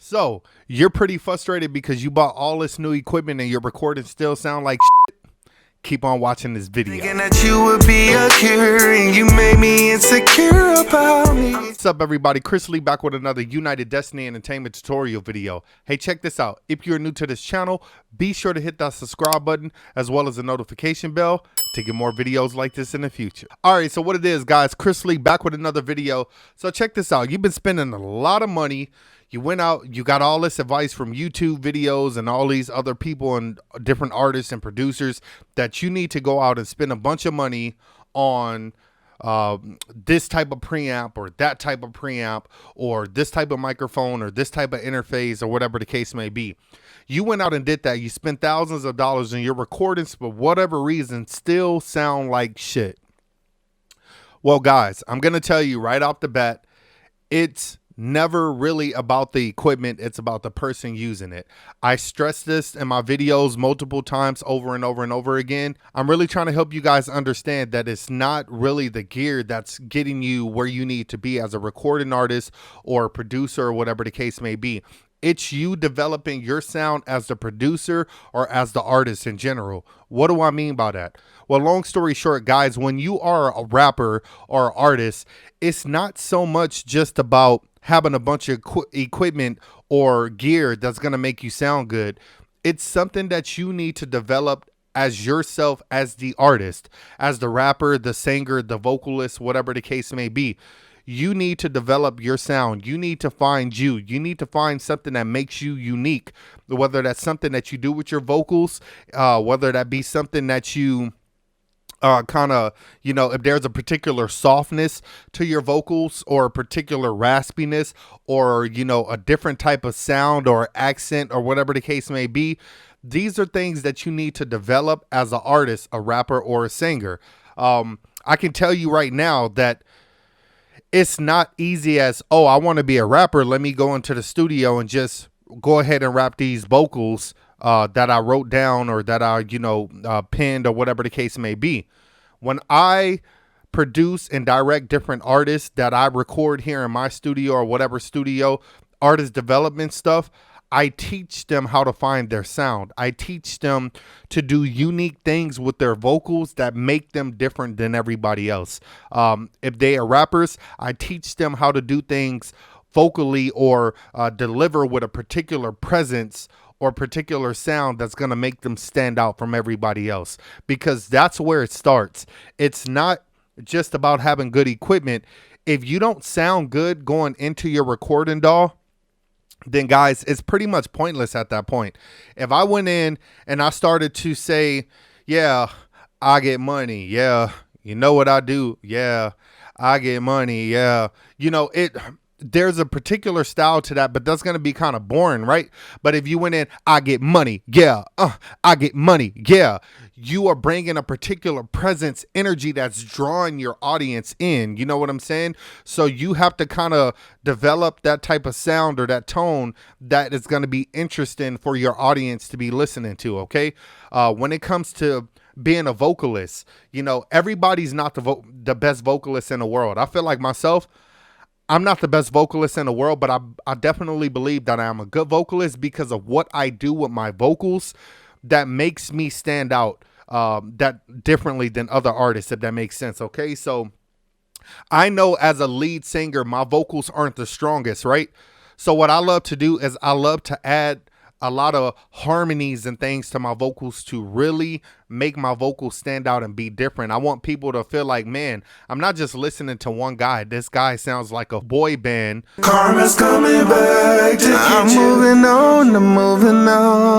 So you're pretty frustrated because you bought all this new equipment and your recordings still sound like shit. Keep on watching this video. Thinking that you would be a cure and you made me insecure about me. What's up, everybody? Chris Lee back with another United Destiny Entertainment tutorial video. Hey, check this out. If you're new to this channel, be sure to hit that subscribe button as well as the notification bell to get more videos like this in the future. All right, so what it is, guys, Chris Lee back with another video. So check this out. You've been spending a lot of money. You went out, you got all this advice from YouTube videos and all these other people and different artists and producers that you need to go out and spend a bunch of money on this type of preamp or that type of preamp or this type of microphone or this type of interface or whatever the case may be. You went out and did that. You spent thousands of dollars and your recordings, for whatever reason, still sound like shit. Well, guys, I'm going to tell you right off the bat, it's never really about the equipment. It's about the person using it. I stress this in my videos multiple times over and over and over again. I'm really trying to help you guys understand that it's not really the gear that's getting you where you need to be as a recording artist or producer or whatever the case may be. It's you developing your sound as the producer or as the artist in general. What do I mean by that? Well, long story short, guys, when you are a rapper or an artist, it's not so much just about having a bunch of equipment or gear that's going to make you sound good. It's something that you need to develop as yourself, as the artist, as the rapper, the singer, the vocalist, whatever the case may be. You need to develop your sound. You need to find you. You need to find something that makes you unique, whether that's something that you do with your vocals, whether that be something that you kind of, you know, if there's a particular softness to your vocals or a particular raspiness or, you know, a different type of sound or accent or whatever the case may be. These are things that you need to develop as an artist, a rapper or a singer. I can tell you right now that it's not easy as, oh, I want to be a rapper. Let me go into the studio and just go ahead and rap these vocals that I wrote down or that I, pinned or whatever the case may be. When I produce and direct different artists that I record here in my studio or whatever studio, artist development stuff, I teach them how to find their sound. I teach them to do unique things with their vocals that make them different than everybody else. If they are rappers, I teach them how to do things vocally or deliver with a particular presence or particular sound that's going to make them stand out from everybody else, because that's where it starts. It's not just about having good equipment. If you don't sound good going into your recording DAW, then guys, it's pretty much pointless at that point. If I went in and I started to say, yeah, I get money. Yeah. You know what I do? Yeah, I get money. Yeah. There's a particular style to that, but that's going to be kind of boring, right? But if you went in, I get money. Yeah. I get money. Yeah. You are bringing a particular presence, energy that's drawing your audience in. You know what I'm saying? So you have to kind of develop that type of sound or that tone that is going to be interesting for your audience to be listening to. Okay. When it comes to being a vocalist, everybody's not the best vocalist in the world. I feel like myself, I'm not the best vocalist in the world, but I definitely believe that I am a good vocalist because of what I do with my vocals that makes me stand out that differently than other artists, if that makes sense. Okay, so I know as a lead singer, my vocals aren't the strongest, right? So what I love to do is I love to add a lot of harmonies and things to my vocals to really make my vocals stand out and be different. I want people to feel like, man, I'm not just listening to one guy. This guy sounds like a boy band. Karma's coming back to I'm moving on, I'm moving on.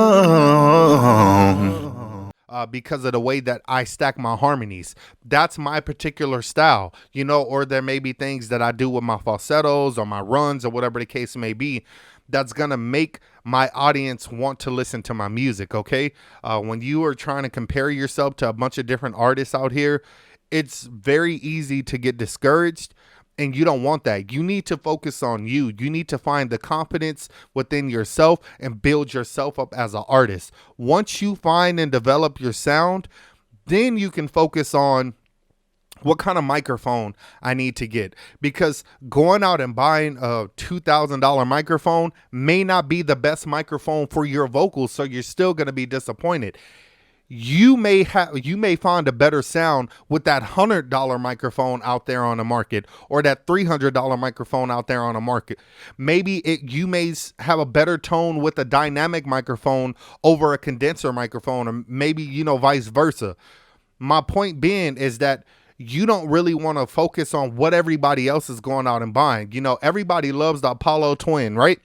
Because of the way that I stack my harmonies. That's my particular style, or there may be things that I do with my falsettos or my runs or whatever the case may be that's going to make my audience want to listen to my music, okay? When you are trying to compare yourself to a bunch of different artists out here, it's very easy to get discouraged, and you don't want that. You need to focus on you. You need to find the confidence within yourself and build yourself up as an artist. Once you find and develop your sound, then you can focus on what kind of microphone I need to get, because going out and buying a $2,000 microphone may not be the best microphone for your vocals, so you're still going to be disappointed. You may find a better sound with that $100 microphone out there on the market, or that $300 microphone out there on the market. Maybe you may have a better tone with a dynamic microphone over a condenser microphone, or maybe, vice versa. My point being is that you don't really want to focus on what everybody else is going out and buying. Everybody loves the Apollo Twin, right?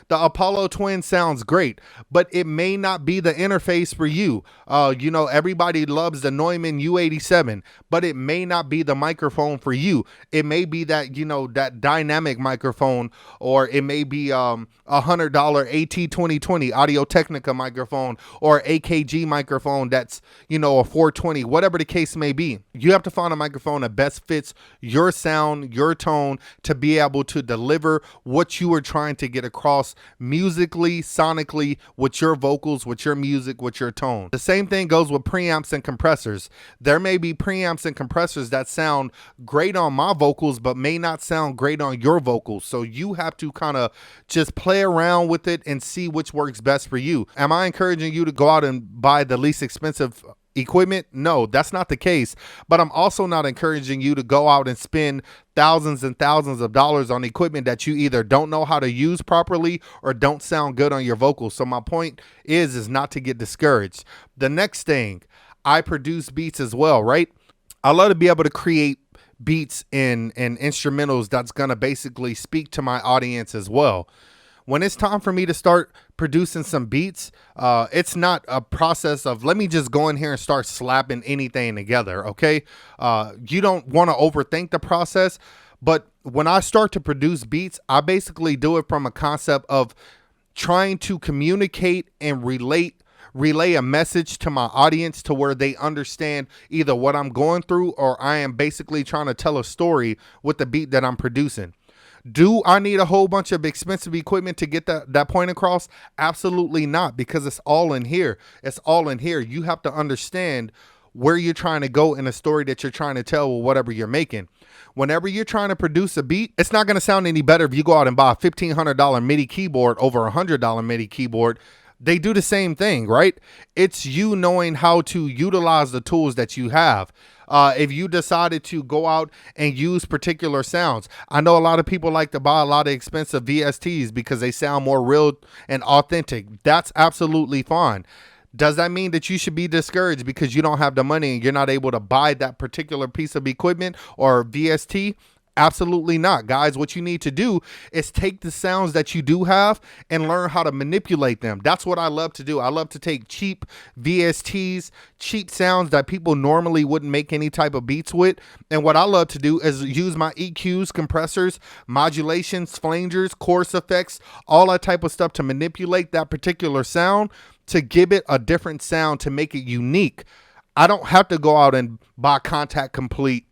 The Apollo Twin sounds great, but it may not be the interface for you. Everybody loves the Neumann U87, but it may not be the microphone for you. It may be that, that dynamic microphone, or it may be $100 AT2020 Audio Technica microphone, or AKG microphone that's, a 420, whatever the case may be. You have to find a microphone that best fits your sound, your tone, to be able to deliver what you are trying to get across musically, sonically, with your vocals, with your music, with your tone. The same thing goes with preamps and compressors. There may be preamps and compressors that sound great on my vocals, but may not sound great on your vocals. So you have to kind of just play around with it and see which works best for you. Am I encouraging you to go out and buy the least expensive equipment? No, that's not the case. But I'm also not encouraging you to go out and spend thousands and thousands of dollars on equipment that you either don't know how to use properly or don't sound good on your vocals. So my point is not to get discouraged. The next thing, I produce beats as well, right? I love to be able to create beats and instrumentals that's going to basically speak to my audience as well. When it's time for me to start producing some beats, it's not a process of let me just go in here and start slapping anything together, okay? You don't want to overthink the process, but when I start to produce beats, I basically do it from a concept of trying to communicate and relay a message to my audience to where they understand either what I'm going through, or I am basically trying to tell a story with the beat that I'm producing. Do I need a whole bunch of expensive equipment to get that point across? Absolutely not, because it's all in here. It's all in here. You have to understand where you're trying to go in a story that you're trying to tell with whatever you're making. Whenever you're trying to produce a beat, it's not going to sound any better if you go out and buy a $1,500 MIDI keyboard over a $100 MIDI keyboard. They do the same thing, right? It's you knowing how to utilize the tools that you have. If you decided to go out and use particular sounds, I know a lot of people like to buy a lot of expensive VSTs because they sound more real and authentic. That's absolutely fine. Does that mean that you should be discouraged because you don't have the money and you're not able to buy that particular piece of equipment or VST? Absolutely not, guys. What you need to do is take the sounds that you do have and learn how to manipulate them. That's what I love to do. I love to take cheap VSTs, cheap sounds that people normally wouldn't make any type of beats with. And what I love to do is use my EQs, compressors, modulations, flangers, chorus effects, all that type of stuff to manipulate that particular sound, to give it a different sound, to make it unique. I don't have to go out and buy Contact Complete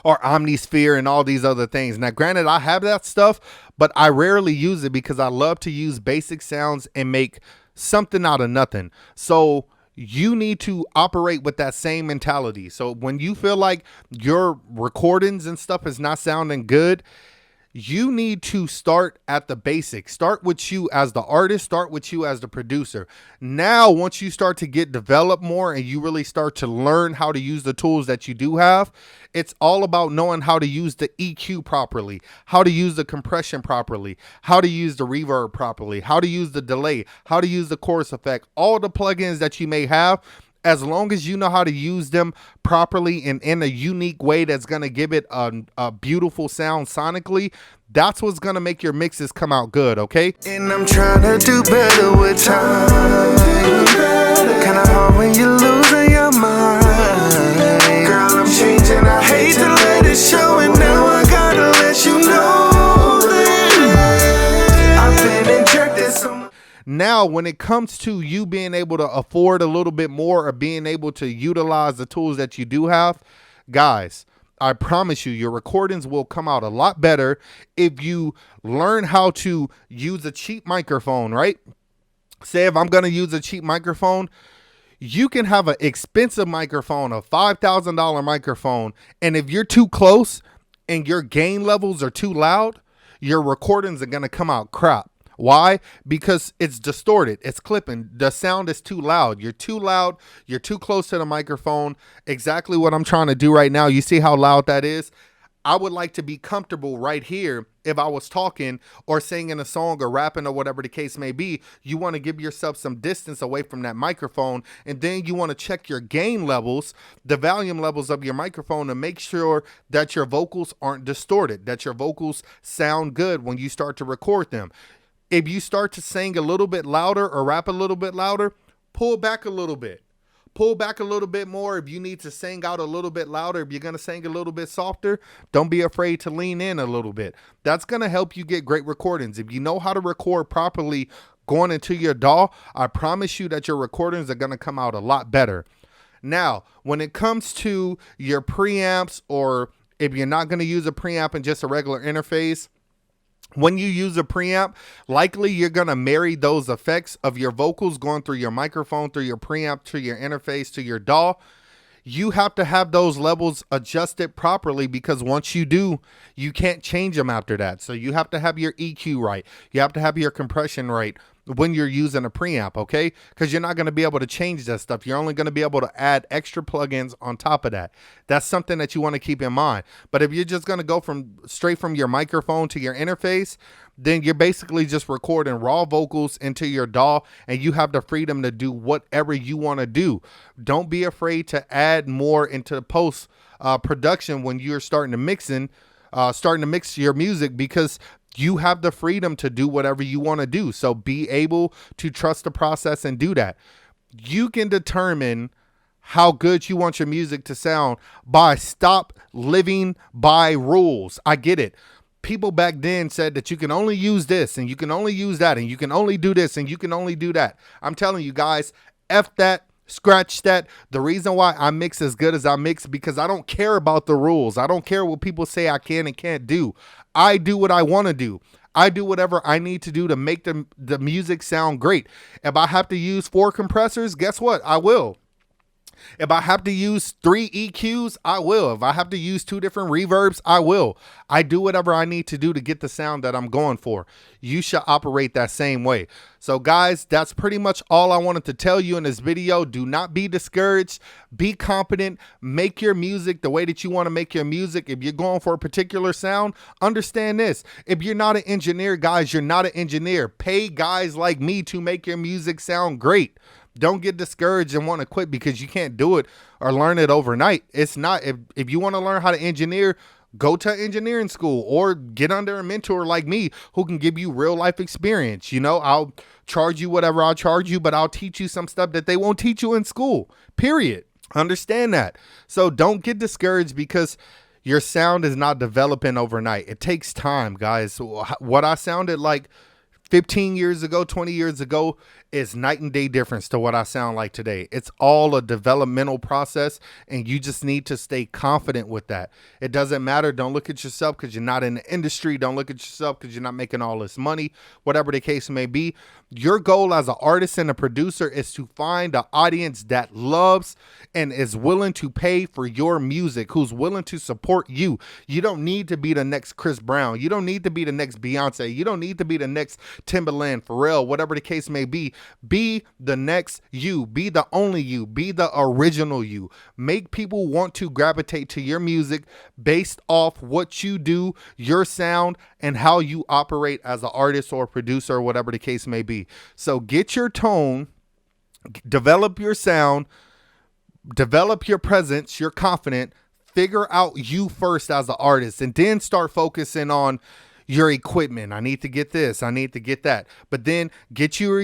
or Omnisphere and all these other things. Now, granted, I have that stuff, but I rarely use it because I love to use basic sounds and make something out of nothing. So you need to operate with that same mentality. So when you feel like your recordings and stuff is not sounding good, you need to start at the basics. Start with you as the artist. Start with you as the producer. Now, once you start to get developed more and you really start to learn how to use the tools that you do have, it's all about knowing how to use the EQ properly, how to use the compression properly, how to use the reverb properly, how to use the delay, how to use the chorus effect, all the plugins that you may have. As long as you know how to use them properly and in a unique way that's going to give it a beautiful sound sonically, that's what's going to make your mixes come out good, okay? And I'm trying to do better with time. Kinda hard when you're losing your mind. Girl, I'm changing, I hate to let it show, and now I gotta let you know that I've been injected so much. Now, when it comes to you being able to afford a little bit more or being able to utilize the tools that you do have, guys, I promise you, your recordings will come out a lot better if you learn how to use a cheap microphone, right? Say if I'm going to use a cheap microphone, You can have an expensive microphone, a $5,000 microphone, and if you're too close and your gain levels are too loud, your recordings are going to come out crap. Why? Because it's distorted. It's clipping. The sound is too loud. You're too loud. You're too close to the microphone. Exactly what I'm trying to do right now. You see how loud that is? I would like to be comfortable right here if I was talking or singing a song or rapping or whatever the case may be. You want to give yourself some distance away from that microphone, and then you want to check your gain levels, the volume levels of your microphone, to make sure that your vocals aren't distorted, that your vocals sound good when you start to record them. If you start to sing a little bit louder or rap a little bit louder, pull back a little bit. Pull back a little bit more. If you need to sing out a little bit louder, if you're going to sing a little bit softer, don't be afraid to lean in a little bit. That's going to help you get great recordings. If you know how to record properly going into your DAW, I promise you that your recordings are going to come out a lot better. Now, when it comes to your preamps, or if you're not going to use a preamp and just a regular interface, when you use a preamp, likely you're going to marry those effects of your vocals going through your microphone, through your preamp, to your interface, to your DAW. You have to have those levels adjusted properly, because once you do, you can't change them after that. So you have to have your EQ right. You have to have your compression right when you're using a preamp, okay? Because you're not going to be able to change that stuff. You're only going to be able to add extra plugins on top of that. That's something that you want to keep in mind. But if you're just going to go straight from your microphone to your interface, then you're basically just recording raw vocals into your DAW, and you have the freedom to do whatever you want to do. Don't be afraid to add more into post production when you're starting to mix your music, because you have the freedom to do whatever you want to do. So be able to trust the process and do that. You can determine how good you want your music to sound by stop living by rules. I get it. People back then said that you can only use this and you can only use that and you can only do this and you can only do that. I'm telling you guys, F that. Scratch that. The reason why I mix as good as I mix, because I don't care about the rules. I don't care what people say I can and can't do. I do what I want to do. I do whatever I need to do to make the music sound great. If I have to use 4 compressors, guess what? I will. If I have to use 3 EQs, I will. If I have to use 2 different reverbs, I will. I do whatever I need to do to get the sound that I'm going for. You should operate that same way. So guys, that's pretty much all I wanted to tell you in this video. Do not be discouraged. Be confident. Make your music the way that you want to make your music. If you're going for a particular sound, understand this. If you're not an engineer, guys, you're not an engineer. Pay guys like me to make your music sound great. Don't get discouraged and want to quit because you can't do it or learn it overnight. It's not, if you want to learn how to engineer, go to engineering school or get under a mentor like me who can give you real life experience. You know, I'll charge you whatever I'll charge you, but I'll teach you some stuff that they won't teach you in school, period. Understand that. So don't get discouraged because your sound is not developing overnight. It takes time, guys. What I sounded like 15 years ago, 20 years ago is night and day difference to what I sound like today. It's all a developmental process, and you just need to stay confident with that. It doesn't matter. Don't look at yourself because you're not in the industry. Don't look at yourself because you're not making all this money, whatever the case may be. Your goal as an artist and a producer is to find an audience that loves and is willing to pay for your music, who's willing to support you. You don't need to be the next Chris Brown. You don't need to be the next Beyonce. You don't need to be the next Timberland, Pharrell, whatever the case may be. Be the next you. Be the only you. Be the original you. Make people want to gravitate to your music based off what you do, your sound, and how you operate as an artist or producer or whatever the case may be. So get your tone, develop your sound, develop your presence, you're confident, figure out you first as an artist, and then start focusing on your equipment. I need to get this. I need to get that. But then get your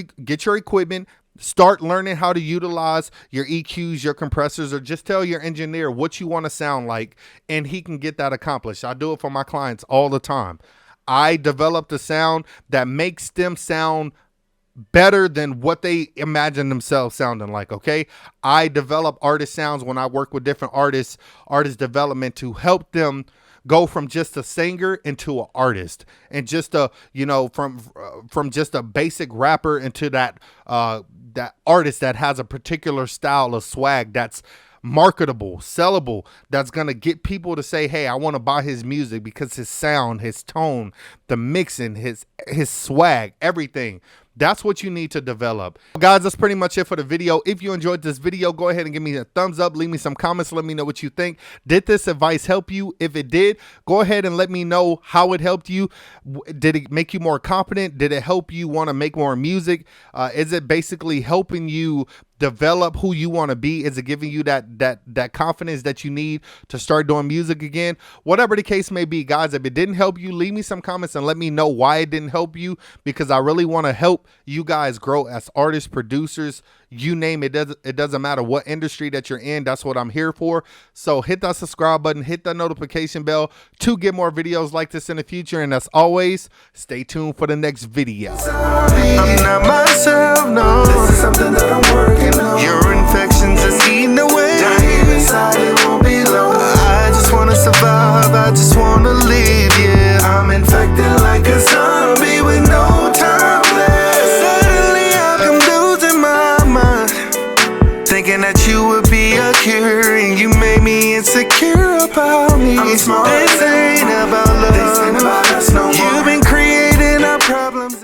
equipment. Start learning how to utilize your EQs, your compressors, or just tell your engineer what you want to sound like, and he can get that accomplished. I do it for my clients all the time. I develop the sound that makes them sound better than what they imagine themselves sounding like, okay? I develop artist sounds when I work with different artists, artist development, to help them go from just a singer into an artist, and just a, you know, from just a basic rapper into that that artist that has a particular style of swag that's marketable, sellable, that's gonna get people to say, hey, I want to buy his music because his sound, his tone, the mixing, his swag, everything. That's what you need to develop. Guys, that's pretty much it for the video. If you enjoyed this video, go ahead and give me a thumbs up, leave me some comments, let me know what you think. Did this advice help you? If it did, go ahead and let me know how it helped you. Did it make you more confident? Did it help you want to make more music? Is it basically helping you develop who you want to be? Is it giving you that confidence that you need to start doing music again? Whatever the case may be, guys, if it didn't help you, leave me some comments and let me know why it didn't help you, because I really want to help you guys grow as artists, producers, you name it. It doesn't matter what industry that you're in. That's what I'm here for. So hit that subscribe button, hit that notification bell to get more videos like this in the future. And as always, stay tuned for the next video. I'm not myself, no. This is something that I'm working on. Your infections is eating away. Dying inside, it won't be long. I just wanna survive, I just wanna live, yeah. I'm infected like a zombie with no time left. Suddenly I'm losing my mind, thinking that you would be a cure, and you made me insecure about me. I'm smart. They say